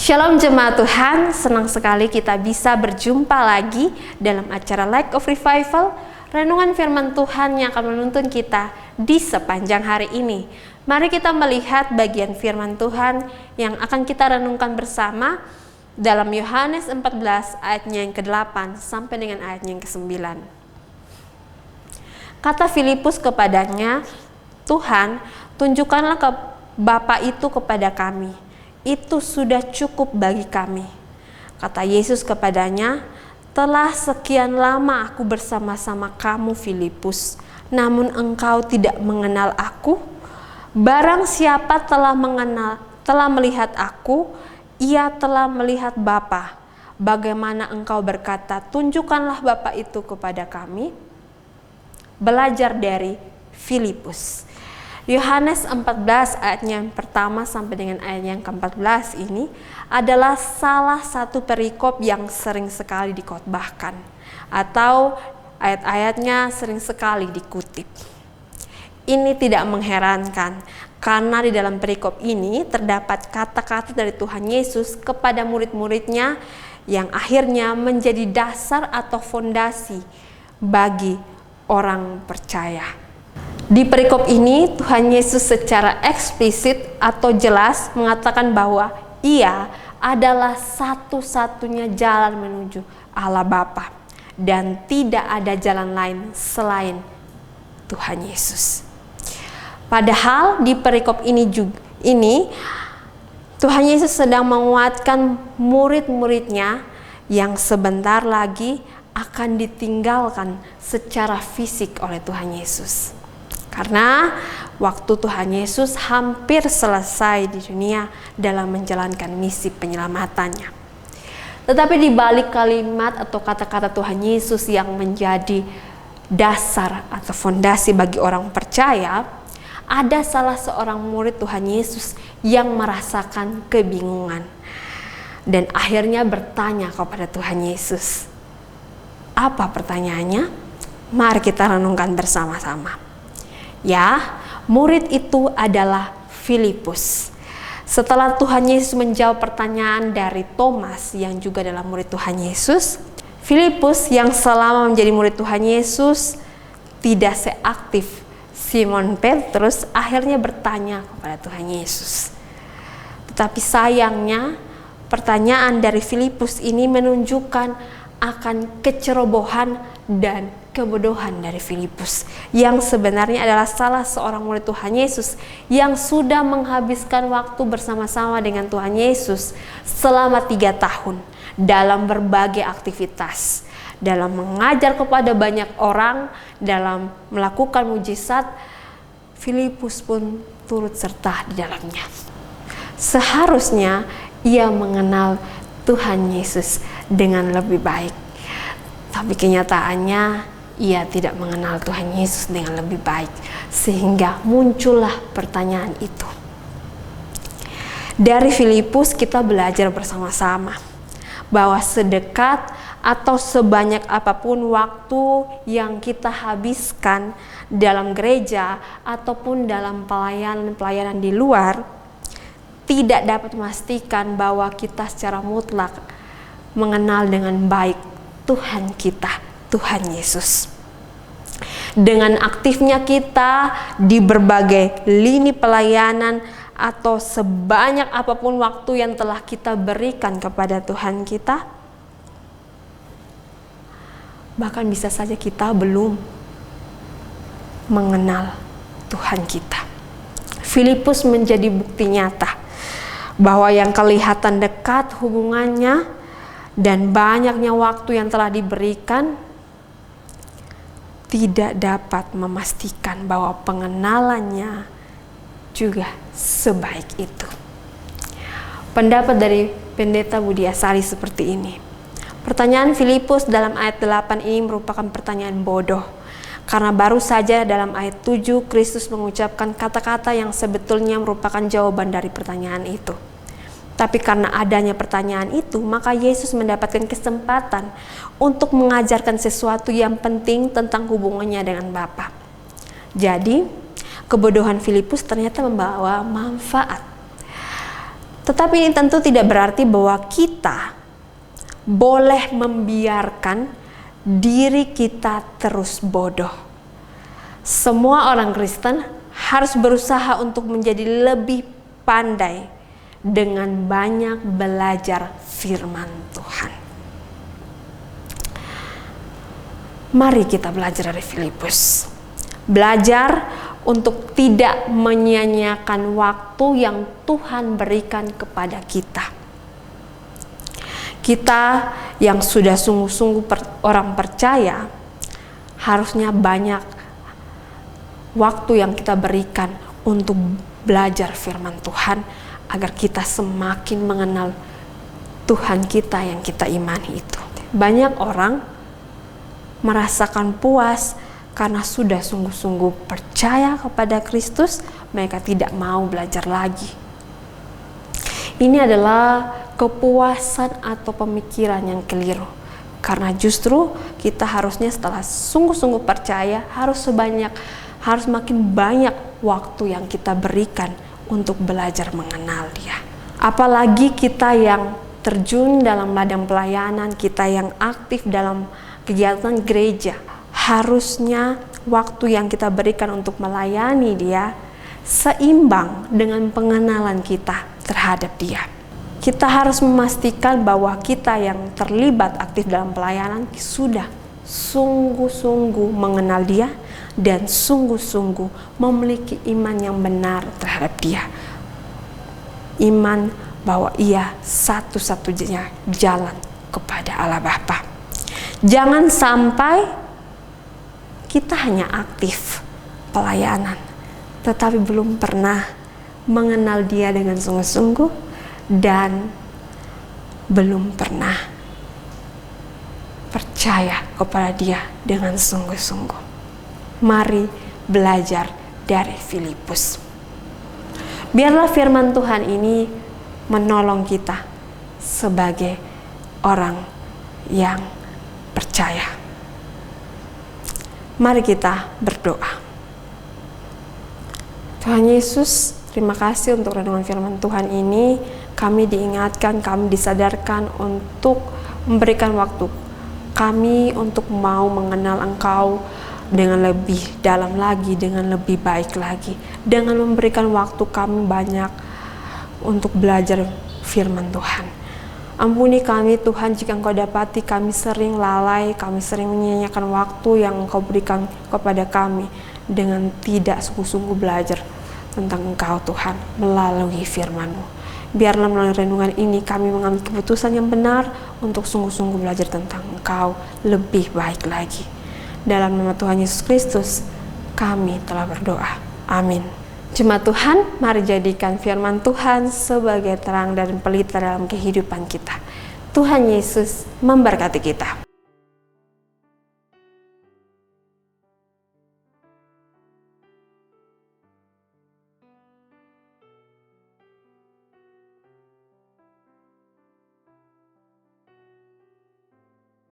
Shalom jemaat Tuhan, senang sekali kita bisa berjumpa lagi dalam acara Light of Revival, renungan firman Tuhan yang akan menuntun kita di sepanjang hari ini. Mari kita melihat bagian firman Tuhan yang akan kita renungkan bersama dalam Yohanes 14 ayatnya yang ke-8 sampai dengan ayatnya yang ke-9. Kata Filipus kepadanya, "Tuhan, tunjukkanlah ke Bapa itu kepada kami. Itu sudah cukup bagi kami." Kata Yesus kepadanya, "Telah sekian lama aku bersama-sama kamu, Filipus, namun engkau tidak mengenal aku? Barang siapa telah melihat aku, ia telah melihat Bapa. Bagaimana engkau berkata, tunjukkanlah Bapa itu kepada kami?" Belajar dari Filipus. Yohanes 14 ayatnya yang pertama sampai dengan ayat yang ke-14 ini adalah salah satu perikop yang sering sekali dikhotbahkan atau ayat-ayatnya sering sekali dikutip. Ini tidak mengherankan karena di dalam perikop ini terdapat kata-kata dari Tuhan Yesus kepada murid-muridnya yang akhirnya menjadi dasar atau fondasi bagi orang percaya. Di perikop ini, Tuhan Yesus secara eksplisit atau jelas mengatakan bahwa Ia adalah satu-satunya jalan menuju Allah Bapa dan tidak ada jalan lain selain Tuhan Yesus. Padahal di perikop ini Tuhan Yesus sedang menguatkan murid-muridnya yang sebentar lagi akan ditinggalkan secara fisik oleh Tuhan Yesus. Karena waktu Tuhan Yesus hampir selesai di dunia dalam menjalankan misi penyelamatannya. Tetapi di balik kalimat atau kata-kata Tuhan Yesus yang menjadi dasar atau fondasi bagi orang percaya, ada salah seorang murid Tuhan Yesus yang merasakan kebingungan. Dan akhirnya bertanya kepada Tuhan Yesus. Apa pertanyaannya? Mari kita renungkan bersama-sama. Ya, murid itu adalah Filipus. Setelah Tuhan Yesus menjawab pertanyaan dari Thomas yang juga adalah murid Tuhan Yesus, Filipus yang selama menjadi murid Tuhan Yesus tidak seaktif Simon Petrus akhirnya bertanya kepada Tuhan Yesus. Tetapi sayangnya pertanyaan dari Filipus ini menunjukkan akan kecerobohan dan kebodohan dari Filipus yang sebenarnya adalah salah seorang murid Tuhan Yesus yang sudah menghabiskan waktu bersama-sama dengan Tuhan Yesus selama 3 tahun dalam berbagai aktivitas, dalam mengajar kepada banyak orang, dalam melakukan mujizat. Filipus pun turut serta di dalamnya. Seharusnya ia mengenal Tuhan Yesus dengan lebih baik, tapi kenyataannya ia tidak mengenal Tuhan Yesus dengan lebih baik, sehingga muncullah pertanyaan itu. Dari Filipus kita belajar bersama-sama bahwa sedekat atau sebanyak apapun waktu yang kita habiskan dalam gereja ataupun dalam pelayanan di luar, tidak dapat memastikan bahwa kita secara mutlak mengenal dengan baik Tuhan kita, Tuhan Yesus. Dengan aktifnya kita di berbagai lini pelayanan atau sebanyak apapun waktu yang telah kita berikan kepada Tuhan kita, bahkan bisa saja kita belum mengenal Tuhan kita. Filipus menjadi bukti nyata bahwa yang kelihatan dekat hubungannya dan banyaknya waktu yang telah diberikan tidak dapat memastikan bahwa pengenalannya juga sebaik itu. Pendapat dari Pendeta Budi Asari seperti ini. Pertanyaan Filipus dalam ayat 8 ini merupakan pertanyaan bodoh. Karena baru saja dalam ayat 7 Kristus mengucapkan kata-kata yang sebetulnya merupakan jawaban dari pertanyaan itu. Tapi karena adanya pertanyaan itu, maka Yesus mendapatkan kesempatan untuk mengajarkan sesuatu yang penting tentang hubungannya dengan Bapa. Jadi, kebodohan Filipus ternyata membawa manfaat. Tetapi ini tentu tidak berarti bahwa kita boleh membiarkan diri kita terus bodoh. Semua orang Kristen harus berusaha untuk menjadi lebih pandai dengan banyak belajar firman Tuhan. Mari kita belajar dari Filipus. Belajar untuk tidak menyia-nyiakan waktu yang Tuhan berikan kepada kita. Kita yang sudah sungguh-sungguh orang percaya, harusnya banyak waktu yang kita berikan untuk belajar firman Tuhan, agar kita semakin mengenal Tuhan kita yang kita imani itu. Banyak orang merasakan puas karena sudah sungguh-sungguh percaya kepada Kristus, mereka tidak mau belajar lagi. Ini adalah kepuasan atau pemikiran yang keliru. Karena justru kita harusnya setelah sungguh-sungguh percaya, harus makin banyak waktu yang kita berikan untuk belajar mengenal Dia. Apalagi kita yang terjun dalam ladang pelayanan, kita yang aktif dalam kegiatan gereja, harusnya waktu yang kita berikan untuk melayani Dia seimbang dengan pengenalan kita terhadap Dia. Kita harus memastikan bahwa kita yang terlibat aktif dalam pelayanan sudah sungguh-sungguh mengenal Dia dan sungguh-sungguh memiliki iman yang benar terhadap Dia. Iman bahwa Ia satu-satunya jalan kepada Allah Bapa. Jangan sampai kita hanya aktif pelayanan, tetapi belum pernah mengenal Dia dengan sungguh-sungguh dan belum pernah percaya kepada Dia dengan sungguh-sungguh. Mari belajar dari Filipus. Biarlah firman Tuhan ini menolong kita sebagai orang yang percaya. Mari kita berdoa. Tuhan Yesus, terima kasih untuk renungan firman Tuhan ini. Kami diingatkan, kami disadarkan untuk memberikan waktu kami untuk mau mengenal Engkau dengan lebih dalam lagi, dengan lebih baik lagi, dengan memberikan waktu kami banyak untuk belajar firman Tuhan. Ampuni kami Tuhan jika Engkau dapati kami sering lalai, kami sering menyia-nyiakan waktu yang Engkau berikan kepada kami dengan tidak sungguh-sungguh belajar tentang Engkau Tuhan melalui firman-Mu. Biarlah melalui renungan ini kami mengambil keputusan yang benar untuk sungguh-sungguh belajar tentang Engkau lebih baik lagi. Dalam nama Tuhan Yesus Kristus kami telah berdoa. Amin. Jemaat Tuhan, mari jadikan firman Tuhan sebagai terang dan pelita dalam kehidupan kita. Tuhan Yesus memberkati kita.